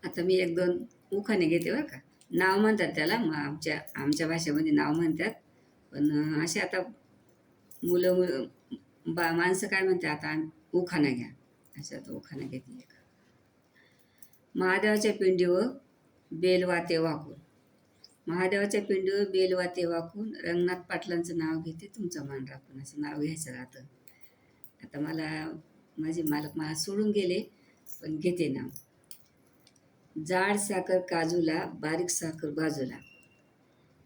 आता मी एक दोन उखाणे घेते बरं का. नाव म्हणतात त्याला, मग आमच्या भाषेमध्ये नाव म्हणतात. पण असे आता मुलं माणसं काय म्हणते, आता उखाणा घ्या. अशा तो उखाणा घेते एक. महादेवाच्या पिंडीवर बेल वाते वाकून. महादेवाच्या पिंडीवर बेल वाते वाकून, रंगनाथ पाटलांचं नाव घेते तुमचा मान राखून. असं नाव घ्यायचं राहतं. आता माझे मालक मला सोडून गेले, पण घेते नाव. जाड साखर काजूला, बारीक साखर बाजूला.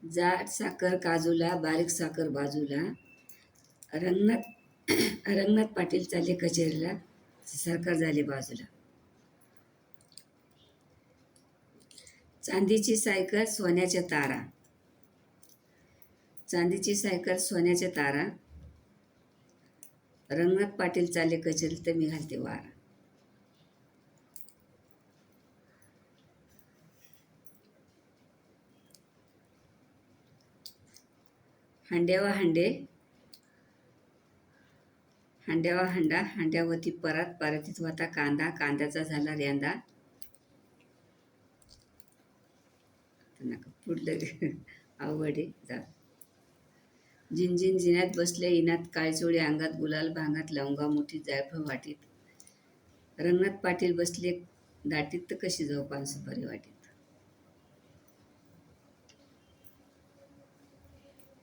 जाड साखर काजूला, बारीक साखर बाजूला. रंगनाथ पाटील चालले कचेरीला, सरकार झाले बाजूला. चांदीची सायकल सोन्याच्या तारा. चांदीची सायकल सोन्याच्या तारा. रंगनाथ पाटील चालले कचेरीत, तर मी घालते वारा. हांड्यावा हांडे, हांड्यावा हांडा, हांड्यावरती परात, परातीत होता कांदा, कांद्याचा झाला रेंदा. पुढलं अवघड आहे जा. झिंझिन जिन्यात बसले इनात, काळचोळी अंगात, गुलाल भांगात, लवंगा मुठीत, जायफळ वाटीत. रंगनाथ पाटील बसले दाटीत, तर कशी जाऊ पान सुपारी वाटीत.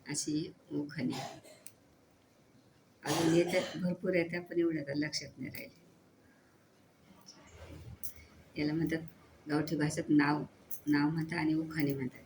अशी उखाणे अजून येतात, भरपूर येतात, पण एवढ्या आता लक्षात नाही राहिले. याला म्हणतात गावठी भाषेत नाव म्हणतात आणि उखाणे म्हणतात.